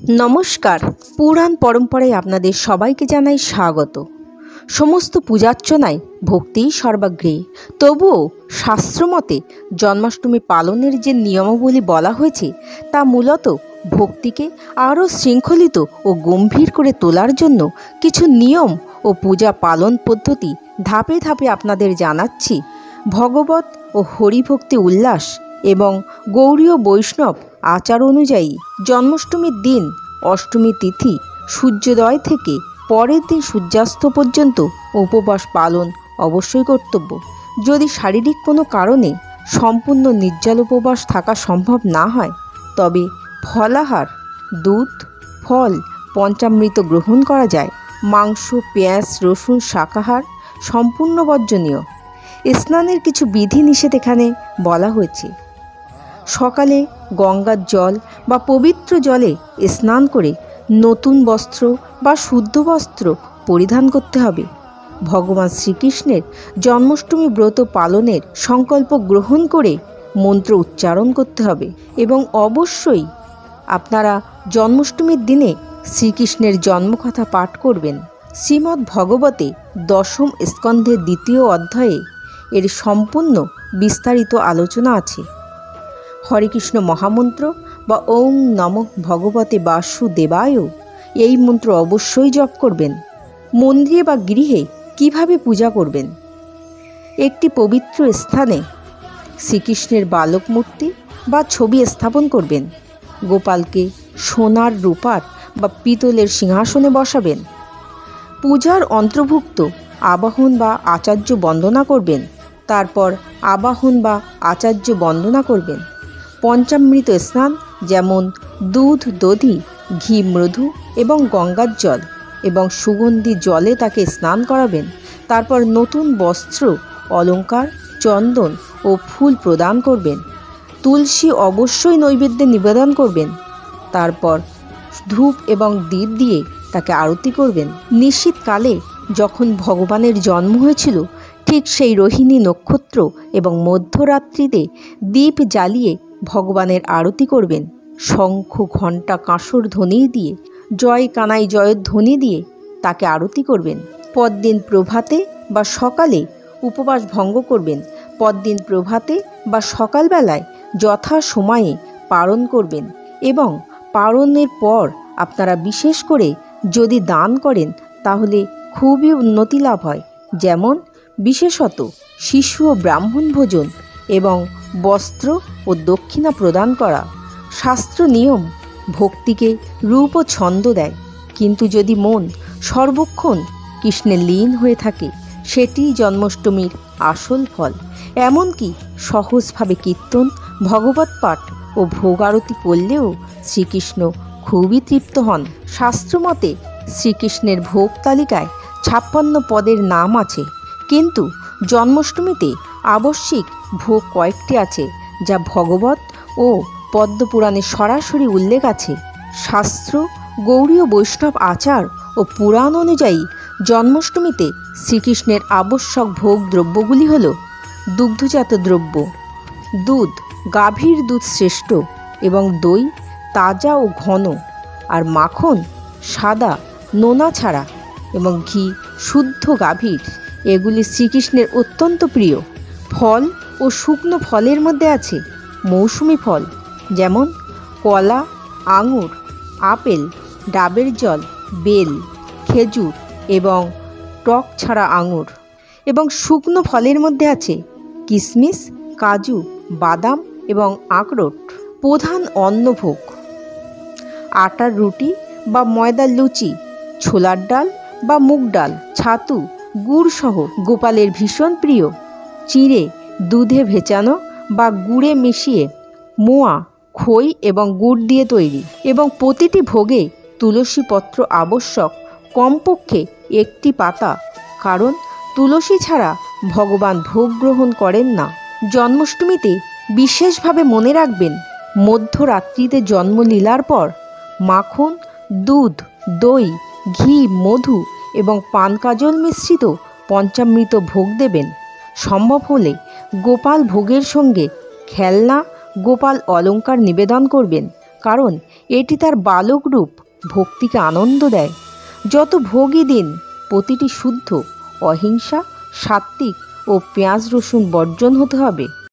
নমস্কার। পুরাণ পরম্পরায় আপনাদের সবাইকে জানাই স্বাগত। সমস্ত পূজার্চনায় ভক্তিই সর্বাগ্রে। তবুও শাস্ত্রমতে জন্মাষ্টমী পালনের যে নিয়মাবলী বলা হয়েছে তা মূলত ভক্তিকে আরও শৃঙ্খলিত ও গম্ভীর করে তোলার জন্য কিছু নিয়ম ও পূজা পালন পদ্ধতি ধাপে ধাপে আপনাদের জানাচ্ছি। ভগবত ও হরিভক্তি উল্লাস এবং গৌড়ীয় বৈষ্ণব আচার অনুযায়ী জন্মাষ্টমীর দিন অষ্টমী তিথি সূর্যোদয় থেকে পরের দিন সূর্যাস্ত পর্যন্ত উপবাস পালন অবশ্যই কর্তব্য। যদি শারীরিক কোনো কারণে সম্পূর্ণ নির্জল উপবাস থাকা সম্ভব না হয় তবে ফলাহার, দুধ, ফল, পঞ্চামৃত গ্রহণ করা যায়। মাংস, পেঁয়াজ, রসুন, শাকাহার সম্পূর্ণ বর্জনীয়। স্নানের কিছু বিধি নিষেধ এখানে বলা হয়েছে। সকালে গঙ্গার জল বা পবিত্র জলে স্নান করে নতুন বস্ত্র বা শুদ্ধ বস্ত্র পরিধান করতে হবে। ভগবান শ্রীকৃষ্ণের জন্মাষ্টমী ব্রত পালনের সংকল্প গ্রহণ করে মন্ত্র উচ্চারণ করতে হবে এবং অবশ্যই আপনারা জন্মাষ্টমীর দিনে শ্রীকৃষ্ণের জন্মকথা পাঠ করবেন। শ্রীমদ্ ভগবতে দশম স্কন্ধের 2য় অধ্যায়ে এর সম্পূর্ণ বিস্তারিত আলোচনা আছে। হরে কৃষ্ণ মহামন্ত্র বা ওং নমঃ ভগবতে বাসুদেবায় এই মন্ত্র অবশ্যই জপ করবেন। মন্দিরে বা গৃহে কিভাবে পূজা করবেন? একটি পবিত্র স্থানে শ্রীকৃষ্ণের বালক মূর্তি বা ছবি স্থাপন করবেন। গোপালকে সোনার, রূপার বা পিতলের সিংহাসনে বসাবেন। পূজার অন্তর্ভুক্ত আবাহন বা আচার্য বন্দনা করবেন। তারপর আবাহন বা আচার্য বন্দনা করবেন। পঞ্চামৃত স্নান যেমন দুধ, দধি, ঘি, মধু এবং গঙ্গার জল এবং সুগন্ধি জলে তাকে স্নান করাবেন। তারপর নতুন বস্ত্র, অলঙ্কার, চন্দন ও ফুল প্রদান করবেন। তুলসী অবশ্যই নৈবেদ্যে নিবেদন করবেন। তারপর ধূপ এবং দীপ দিয়ে তাকে আরতি করবেন। নিশীথকালে যখন ভগবানের জন্ম হয়েছিল ঠিক সেই রোহিণী নক্ষত্র এবং মধ্যরাত্রিতে দীপ জ্বালিয়ে ভগবানের আরতি করবেন। শঙ্খ, ঘণ্টা, কাঁসর ধ্বনি দিয়ে, জয় কানাই জয়ের ধ্বনি দিয়ে তাকে আরতি করবেন। পরদিন প্রভাতে বা সকালে উপবাস ভঙ্গ করবেন। পরদিন প্রভাতে বা সকালবেলায় যথা সময়ে পারণ করবেন এবং পারণের পর আপনারা বিশেষ করে যদি দান করেন তাহলে খুবই উন্নতি লাভ হয়। যেমন বিশেষত শিশু ও ব্রাহ্মণ ভোজন এবং বস্ত্র ও দক্ষিণা প্রদান করা। শাস্ত্র নিয়ম ভক্তিকে রূপ ও ছন্দ দেয়, কিন্তু যদি মন সর্বক্ষণ কৃষ্ণে লীন হয়ে থাকে সেটিই জন্মাষ্টমীর আসল ফল। এমনকি সহজভাবে কীর্তন, ভগবত পাঠ ও ভোগ আরতি করলেও শ্রীকৃষ্ণ খুবই তৃপ্ত হন। শাস্ত্রমতে শ্রীকৃষ্ণের ভোগ তালিকায় 56 পদের নাম আছে, কিন্তু জন্মাষ্টমীতে আবশ্যিক ভোগ কয়েকটি আছে যা ভগবত ও পদ্মপুরাণে সরাসরি উল্লেখ আছে। শাস্ত্র, গৌড়ীয় বৈষ্ণব আচার ও পুরাণ অনুযায়ী জন্মাষ্টমীতে শ্রীকৃষ্ণের আবশ্যক ভোগ দ্রব্যগুলি হল দুগ্ধজাত দ্রব্য, দুধ, গাভীর দুধ শ্রেষ্ঠ এবং দই তাজা ও ঘন, আর মাখন সাদা, নোনা ছাড়া, এবং ঘি শুদ্ধ গাভীর। এগুলি শ্রীকৃষ্ণের অত্যন্ত প্রিয়। ফল ও শুকনো ফলের মধ্যে আছে মৌসুমি ফল যেমন কলা, আঙুর, আপেল, ডাবের জল, বেল, খেজুর এবং টক ছাড়া আঙুর। এবং শুকনো ফলের মধ্যে আছে কিশমিশ, কাজু, বাদাম এবং আখরোট। প্রধান অন্নভোগ আটার রুটি বা ময়দার লুচি, ছোলার ডাল বা মুগ ডাল, ছাতু, গুড় সহ গোপালের ভীষণ প্রিয় চিঁড়ে দুধে ভেজানো বা গুড়ে মিশিয়ে মোয়া, খই এবং গুড় দিয়ে তৈরি। এবং প্রতিটি ভোগে তুলসী পত্র আবশ্যক, কমপক্ষে একটি পাতা, কারণ তুলসী ছাড়া ভগবান ভোগ গ্রহণ করেন না। জন্মাষ্টমীতে বিশেষভাবে মনে রাখবেন মধ্যরাত্রিতে জন্মলীলার পর মাখন, দুধ, দই, ঘি, মধু এবং পান কাজল মিশ্রিত পঞ্চামৃত ভোগ দেবেন। সম্ভব হলে গোপাল ভোগের সঙ্গে খেলনা, গোপাল অলঙ্কার নিবেদন করবেন, কারণ এটি তার বালক রূপ ভক্তিকে আনন্দ দেয়। যত ভোগই দিন, প্রতিটি শুদ্ধ, অহিংসা, সাত্ত্বিক ও পেঁয়াজ রসুন বর্জন হতে হবে।